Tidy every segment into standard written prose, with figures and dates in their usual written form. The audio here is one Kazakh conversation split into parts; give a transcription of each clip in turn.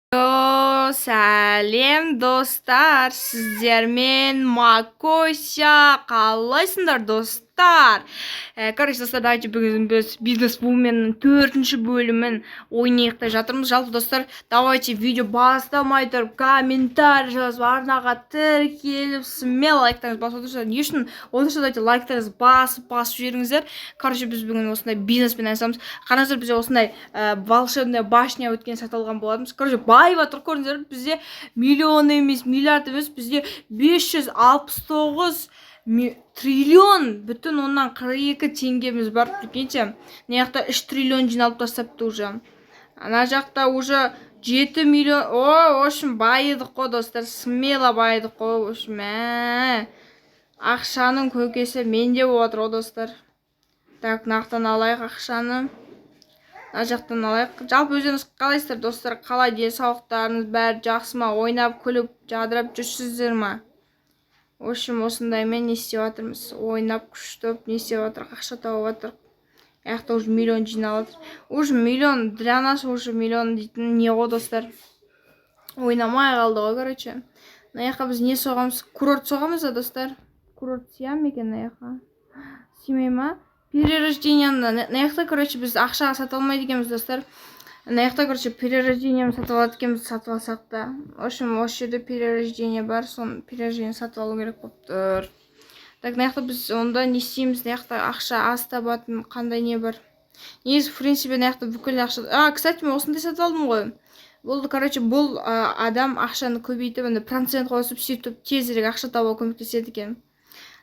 Сәлем достар, сіздермен Макося, қалайсыңдар достар? Короче, достар, давайте бүгін біз бизнес-вуменнің 4-ші бөлімін ойнайық та жатырмыз. Жалпы достар, давайте видео бастамай тұрып комментарий жазып, арнаға тіркеліп, смело лайктарыңыз басып отырсыздар. Не үшін? Онда давайте лайктарыңыз басып жіберіңіздер. Короче, біз бүгін осындай бизнеспен айналысамыз. Қараңыздар, бізде осындай волшебная башня өткен сатылған болатынбыз. Короче, байып жатыр, көрдіңіздер, бізде миллион емес, миллиард емес, бізде 569 триллион бүтін оннан 42 теңгеміз бар. Прикиньте, мына жақта 3 триллион жиналып тастапты уже. Ана жақта уже 7 миллион. В общем, байыдық қой достар, смело байыдық қой. В общем, ақшаның көкесі менде болып отыр достар. Так, нақтан алайық ақшаны. Мына жақтан алайық. Жалпы өздеріңіз қалайсыздар достар? Қалай денсаулықтарыңыз бәрі жақсы ма? Ойнап, күліп, жадырап жүрсіздер ма? В общем, осындаймен не істеп жатырмыз? Ойнап, күштіп, не істеп жатырық? Ақша тауып жатырық. Аяқта уже миллион жиналып жатыр. Уже миллион, для нас уже миллион дейтін не ғой достар? Ойнамай қалды ғой, короче. Мына жаққа біз не соғамыз? Курорт соғамыз да достар? Курорт сиям екен мына жаққа? Симей ма? Перерождениені, мына жақта, короче, біз ақшаға сатып алмайды екенбіз достар. Мына жақта, короче, перерождениені сатып алады екенбіз, сатып алсақ та. В общем, осы жерде перерождение бар, соны перерождение сатып алу керек болып тұр. Так, мына жақта біз онда не істейміз? Мына жақта ақша аз табатын қандай не бар? Негізі, в принципе, мына жақта бүкіл ақша. Кстати, мен осындай сатып алдым ғой. Бұл, короче, бұл адам ақшаны көбейтіп, процент қосып, сөйтіп тезірек ақша табуға көмектеседі екен.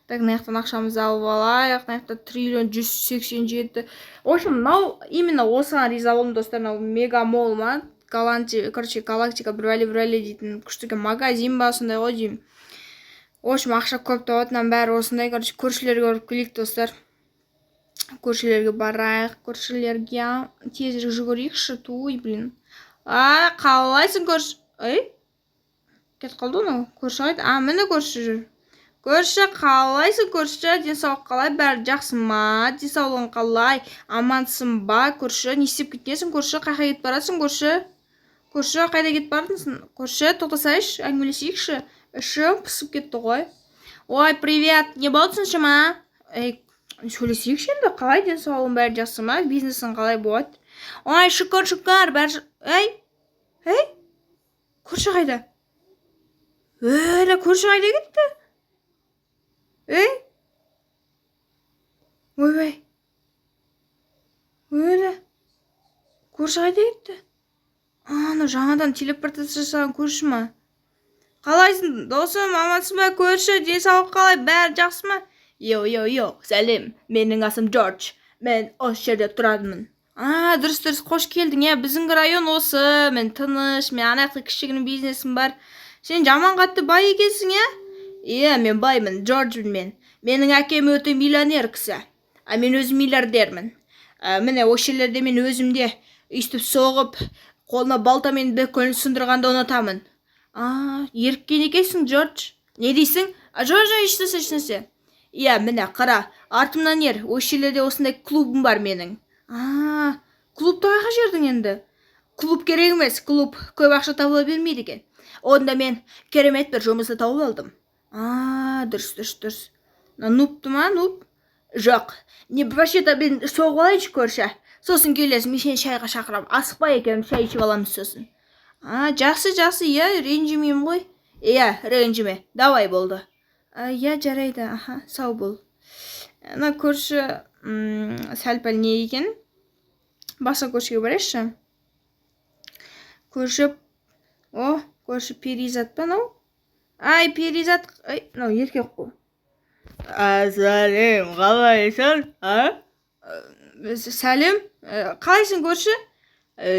Так, мына жақтан ақшамызды алып алайық. Мына жақта триллион 187. В общем, мынау именно осыған риза болдым достар. Мынау мегамол ма? Короче, галактика бір дейтін күшті магазин ба, сондай ғой деймін. В общем, ақша көп табатыннан бәрі осындай. Короче, көршілерге барып келейік достар. Көршілерге барайық. Көршілерге тезірек жүгірейікші. Туй, блин. Қалайсың көрші? Кетіп қалды оны? Көрші қайда? Міне көрші жүр. Көрші, қалайсың көрші? Денсаулық қалай? Бәрі жақсы ма? Денсаулығың қалай? Амансың ба көрші? Не істеп кеткенсің көрші? Қайда кетіп барасың көрші? Көрші, қайда кетіп бардыңсың? Көрші, тоқтасайшы, әңгімелесейікші. Ішім пысып кетті ғой. Ой, привет. Не болдыңшы ма? Сөйлесейікші енді. Қалай денсаулығың бәрі жақсы ма? Бизнесің қалай болады? Ой, шүкір, бәрі. Көрші қайда? Көрші қайда кетті? Ой. Көрші қайда кетті? Жаңадан телепортация жасаған көрші ма? Қалайсың, досым, амансың ба көрші? Денсаулық қалай? Бәрі жақсы ма? Йо, сәлем. Менің асым Джордж. Мен осы жерде тұрадымын. Дұрыс, қош келдің. Біздің район осы. Мен тыныш, мен анаяқты кішігінің бизнесім бар. Сен жаман қатты бай екенсің, мен баймын, Джорджмын мен. Менің әкем өте миллионер кісі. Мен өзім миллиардермін. Міне, осы жерлерде мен өзімде үстіп соғып, қолына балтамен бекөлін сындырғанды ұнатамын. Еріккен екенсің, Джордж. Не дейсің? Джордж, ешнәрсе. Міне, қара, артымнан ер. Осы жерлерде осындай клубым бар менің. Клубты қайда жердің енді? Клуб керек емес, клуб көп ақша табыла бермейді екен. Онда мен керемет бір жұмысты тауып алдым. Дұрыс. Нупты ма, нуп? Жоқ. Не вообще-то мен соғып алайыншы көрші. Сосын келесің, мен сені шайға шақырам. Асықпай екенім, шай ішіп аламыз сосын. Жақсы, ренжімеймін ғой. Ренжіме. Давай болды. Жарайды. Сау бол. Ана көрші сәл-пәл не екен? Басқа көршіге барайықшы. Көрші перизат па, нау? Перизат. Мынау еркек қой. Сәлем, қалайсың? Сәлем, қалайсың көрші?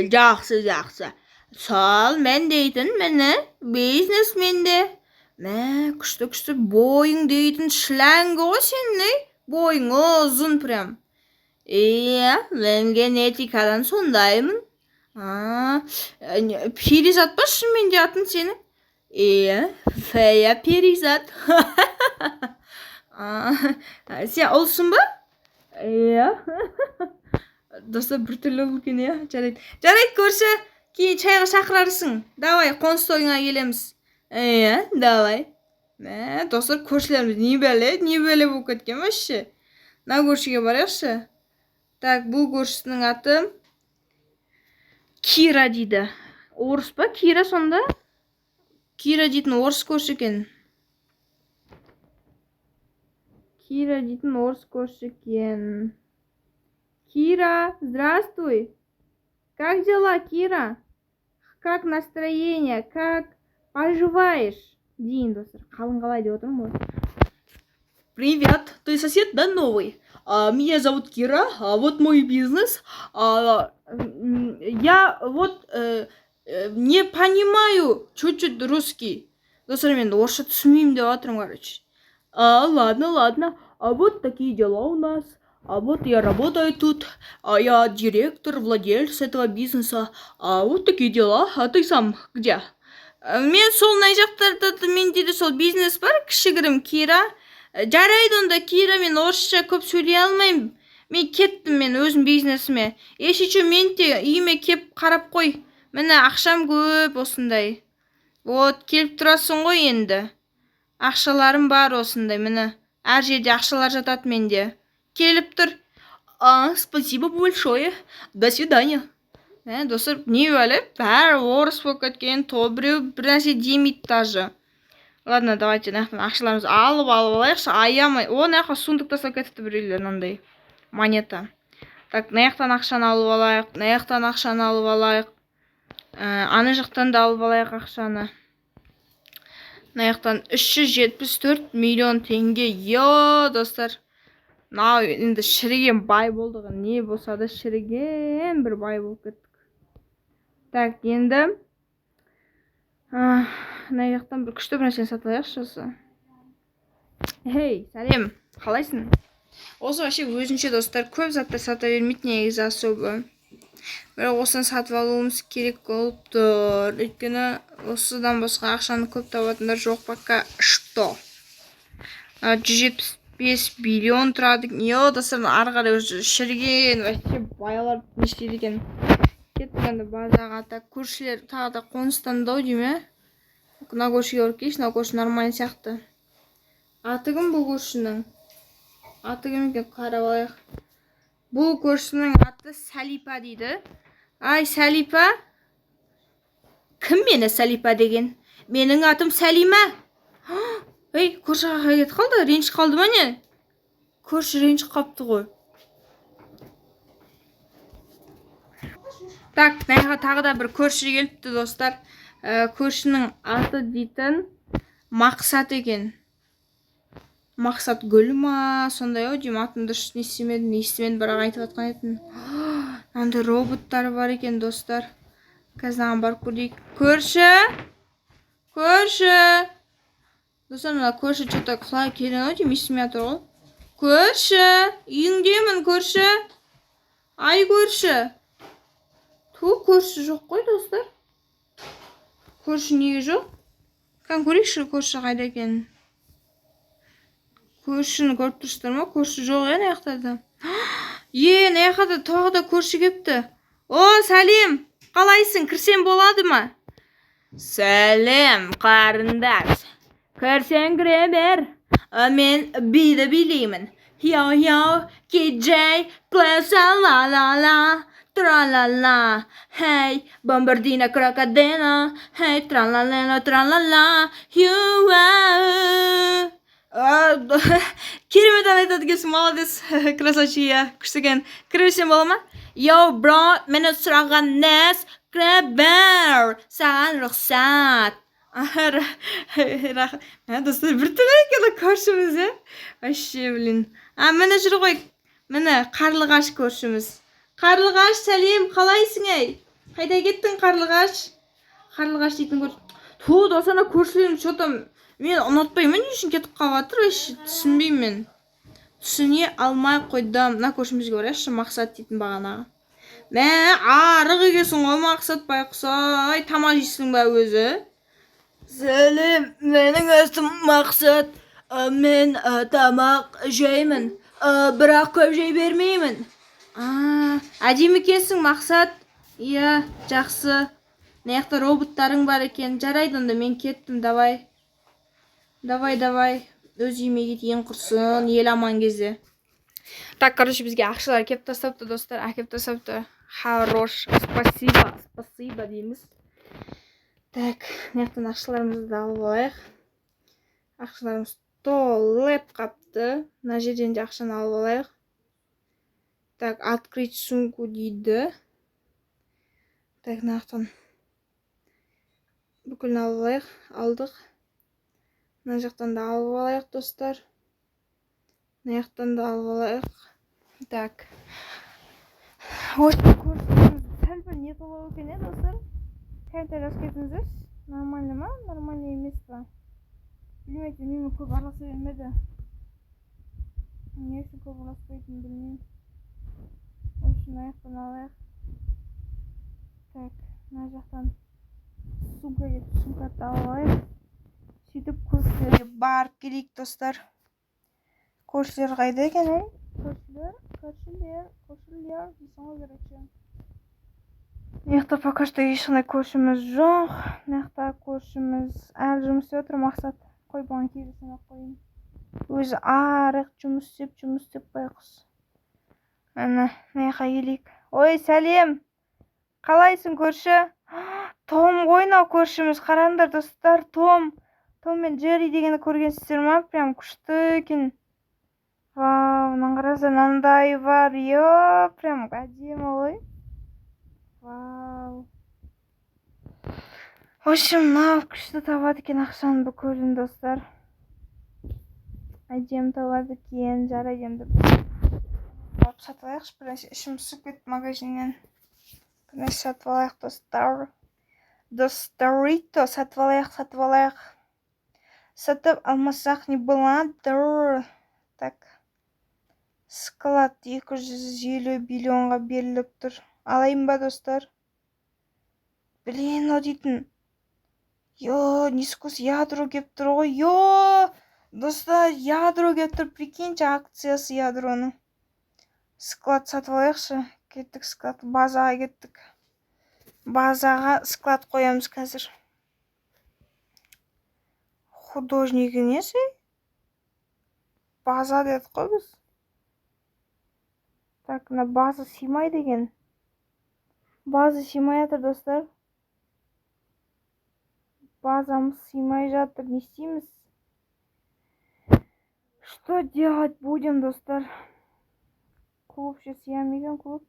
Жақсы. Сал, мен дейтін, мені, бизнесменде. Күшті, бойың дейтін шләңгі ғой сенің, бойың ұзын прям. Мен генетикадан сондаймын. Перизат па шынымен де атын сені? Фәя перизат. Сен ұлсың ба? Достар, бір түрлі үлкен, жарайды көрші. кейін чайға шақырарсың. Давай, қоныс тойыңа келеміз. Давай. Достар, көршілеріміз не бәле болып кеткен вообще. Мына көршіге барайықшы. Так, бұл көршісінің аты Кира дейді. Орыс па? Кира сонда? Кира дейтін орыс көрші екен. Кира дейтін орыс көрші екен. Кира, здравствуй. Как дела, Кира? Как настроение? Как поживаешь? Дейін, достар. Қалың қалай деп отырмын ғой. Привет, ты сосед, да, новый? Меня зовут Кира, вот мой бизнес. Я вот не понимаю чуть-чуть русский. Достар, мен орысша түсінбеймін деп отырмын, короче. Ладно. Вот такие дела у нас. Вот я работаю тут. Я директор, владелец этого бизнеса. Вот такие дела. А ты сам где? Мен сол мына жақтарда менде де сол бизнес бар, кішігірім, Кира. Жарайды онда, Кира, мен орысша көп сөйлей алмаймын. Мен кеттім, мен өзім бизнесіме. Ешече мен де үйіме кеп қарап қой. Міне ақшам көп осындай. Вот, келіп тұрасың ғой енді. Ақшаларым бар осындай, міне. Әр жерде ақшалар жатады менде. Келіп тұр. Спасибо большое. До свидания. Достар, не бәле? Бәрі орыс болып кеткен, біреу бір нәрсе демейді даже. Ладно, давайте нақтан ақшаларымызды алып алайықшы, аямай. Наққа суындық тастап кетіпті біреулер, мынандай монета. Так, наяқтан ақшаны алып алайық. Аны жақтан да алып алайық ақшаны. Наяқтан 374 миллион теңге. Достар. Нау енді шіріген бай болдығы. Не болса да шіріген бір бай болып кеттік. Так, енді наяқтан бір күшті бір нәрсені сатып алайықшы осы. Хей, сәлем, қалайсың? Осы вообще өзінше, достар, көп заттар сата бермейді негізі особо. Бірақ осыны сатып алуымыз керек болып тұр. Өйткені осыдан басқа ақшаны көп табатындар жоқ пока что. 175 миллион тұрады. Достар, ары қарай уже шірген, вообще байлар не істейді екен. Кеттігенді базаға, так, көршілер тағы да қоныстандау дейме. Мына көршіге ұрып кейші, мына көрші нормально сияқты. Аты кім бұл көршінің? Аты кім екен, қарап алайық. Бұл көршінің аты Сәлипа дейді. Ай, Сәлипа? Кім мені Сәлипа деген? Менің атым Сәлима. Ей, көрші қақай кетіп қалды, ренжіп қалды ма не? Көрші ренжіп қапты ғой. Так, тағы да бір көрші келіпті, достар. Көршінің аты дейтін Мақсат екен. Мақсат гүл ма? Сондай ау дейм, атын дұрыс естімедім, бірақ айтып атқан етін. Анда роботтар бар екен, достар. Қазір барып көрейік. Көрші! Достар, мына көрші что-то құлай келген ау дейм, естімей атыр ғой. Көрші! Үйіңдемін, көрші! Ай, көрші! Көрші жоқ қой, достар. Көрші неге жоқ? Қан көрейікші көрші қайда екен. Көршіні көріп тұрсыздар ма? Көрші жоқ ең аяқтады. Аяқтады тағы да көрші кепті. Сәлем, қалайсың? Кірсем болады ма? Сәлем, қарындас. Кірсең кіре бер. Мен биді билеймін. Йо, киджей, клеса, ла-ла-ла. Tra-la-la, hey, bombardina crocodina, hey, tra-la-la, tra-la-la, you-а. Керемет ән айтады екенсің, молодец, красавчия, күшті екен. Кіресен бола ма? Йоу, бро, мені сұраған нәс, кіре бер, саған рұқсат. Достар, бір түрлі екен көршіміз, Вообще, блин. Мені жүр ғой, мені қарлығаш көршіміз. Қарлығаш, сәлем, қалайсың әй? Қайда кеттің, Қарлығаш? Қарлығаш дейтін көрші. Достана көршілерім что-то мен ұнатпаймын, не үшін кетіп қалыватыр, түсінбеймін мен. Түсіне алмай қойдым. Мына көршімізге барайықшы, Мақсат дейтін бағанағы. Арық екенсің ғой, Мақсат байқұсай, тамақ жейсің ба өзі? Сәлем, менің өстім Мақсат. Мен тамақ жеймін, бірақ көп жей бермеймін. Әдемі екенсің, Мақсат. Иә, жақсы. Мына жақта роботтарың бар екен. Жарайды, онда мен кеттім, давай. Давай. Өз үйіме кетейін құрсын, ел аман кезде. Так, короче, бізге ақшалар кеп тастапты, достар. Әкеп тастапты. Хорош. Спасибо дейміз. Так, мына жақтан ақшаларымызды алып алайық. Ақшаларымыз толып қапты. Мына жерден де ақшаны алып алайық. Так, открыть сумку дейді. Так, мына жақтан бүкілін алып алайық. Алдық. Мына жақтан да алып алайық, достар. Мына жақтан да алып алайық. Так. Ой, көрсетіңіз. Сәл бір не толау екен, достар? Комментарий жазып кетіңіздерші. Нормально ма? Нормально емес па? Білмеймін, көп араласа бермеді. Не үшін көп араласпайтынын білмеймін. Осы мына жақтан алайық. Так, мына жақтан сумканы алайық. Сөйтіп көршілерге барып келейік, достар. Көршілер қайда екен, ей? Көршілер дейсіңіздер екен. Мына жақта пока что ешқандай көршіміз жоқ. Мына жақта көршіміз әлі жұмыс істеп отыр, Мақсат. Қой, бұған келесін ақ қойын. Өзі арық жұмыс істеп байқұс. Мына жаққа келейік. Ой, сәлем. Қалайсың, көрші? Том ойнау көршіміз. Қараңдар, достар, Том мен Джерри дегенді көргенсіздер ма? Прям күшті екен. Вау, мынаны қараса, мынандай бар. Йо, прям әдемі ғой. Вау. В общем, мынау күшті табады екен ақшаны бүкілін, достар. Әдемі табады екен, жарайды енді. Сатып алайықшы, бірнәрсе ішім түсіп кетті магазиннен. Бірнәрсе сатып алайық, достар. Достарито, сатып алайық. Сатып алмасақ не болады. Так. Склад 250 миллионға беріліп тұр. Алайын ба, достар? Блин, о дейтін. Йо, нискус ядро кеп тұр ғой. Йо, достар, ядро кеп тұр. Прикиньте, акциясы ядроның. Склад сатып алайықшы. Кеттік склад. Базаға кеттік. Базаға склад қоямыз қазір. Художнигі несі? База дедік қой біз. Так, мына база сыймайды екен. База сыймай жатыр, достар. Базамыз сыймай жатыр. Не істейміз? Что делать будем, достар? Клуб ше сыйам екен, клуб.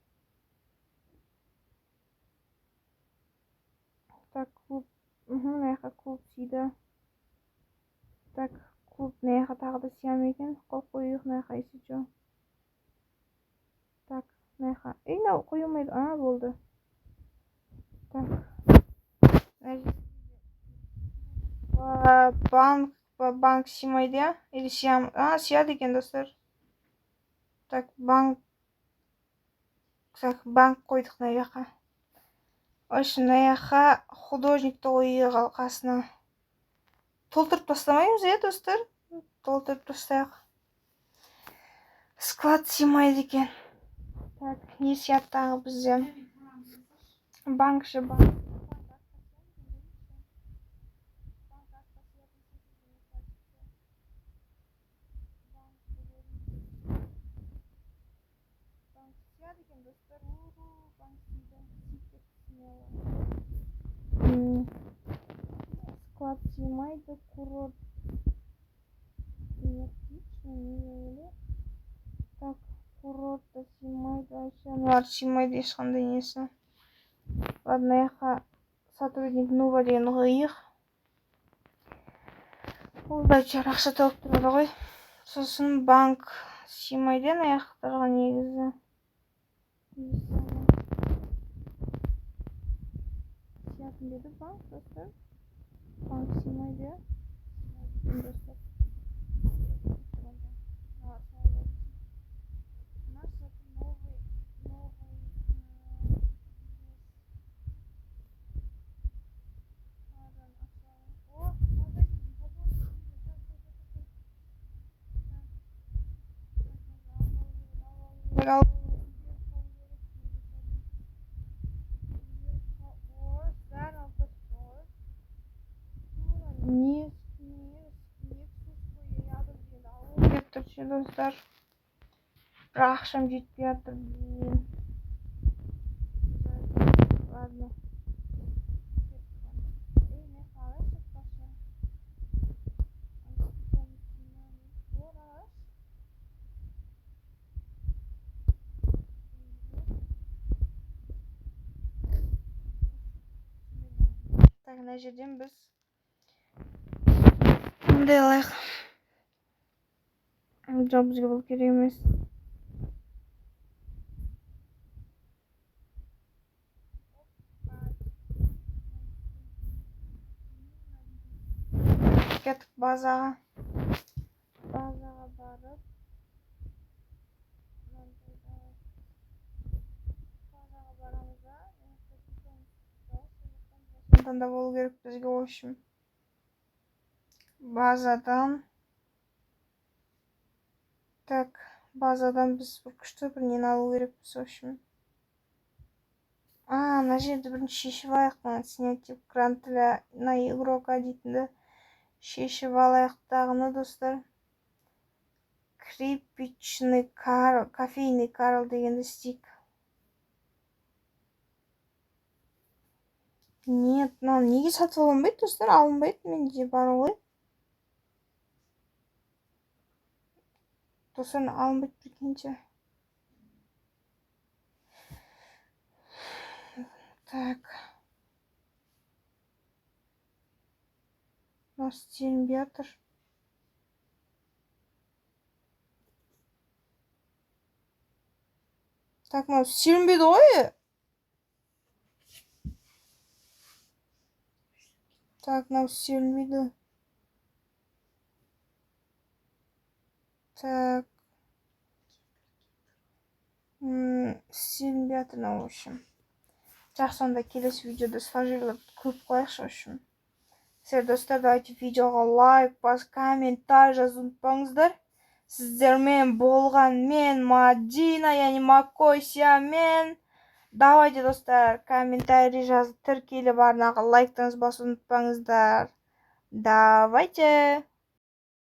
Так, клуб. Мына жаққа клуб сыйды. Так, клуб мына жаққа тағы да сыйам екен. Қойып қойып, мына жаққа есі жоқ. Так, мына жаққа. Мынау қойылмайды. Болды. Так. Банк сыймайды, я? Или сыям? Сыяды екен, достар. Так, банк қойдық мына жаққа. Осы мына жаққа художникті қойып қасына. Толтырып тастамаймыз, достар? Толтырып тастайық. Склад сыймайды екен. Так, не сияды тағы бізде? Банк. Склад сыймайды, курорт. Отлично. Так, курорт та сыймайды, аналар сыймайды ешқандай несі. Ладно, яқа сотрудник Нува деген қойық. Ол бәтшар ақша тауып тұрады ғой. Сосын банк сыймайды аяқтарға негізі. Сыятын деді банк, достар. Банк сыймайды. Достар. меніңше достар. Бірақ ақшам жетпей жатыр. Ладно. Так, мына жерден біз мындай алайық. Жоқ, бізге бұл керек емес. Кеттік базаға. Базаға барып. Базаға барамыз да. Сонда болу керек бізге, в общем. Базадан. Так, базадан біз бір күшті бір нені алу керекпіз, в общем. Мына жерді бірінші шешіп алайық. Снять экран на игрока дейтінді шешіп алайық дағыны, достар. Крипичный Карл, кофейный Карл дегенді стик. Нет, неге сатып алынбайды, достар? Алынбайды, менде бар ғой. Достар, алынбайды, прикиньте. Так. Істелінбей жатыр. Так, істелінбейді ғой. Так, істелінбейді. Так. Істелінбей жатыр, в общем. Жақсы, онда келесі видеода стажерлерді көп қояқшы, в общем. Достар, давайте видеоға лайк, комментарий жазып ұмытпаңыздар. Сіздермен болған мен Мадина, яғни Макосиямен. Давайте, достар, комментарий жазып тіркеліп арнаға лайктарыңызды басуды ұмытпаңыздар. Давайте.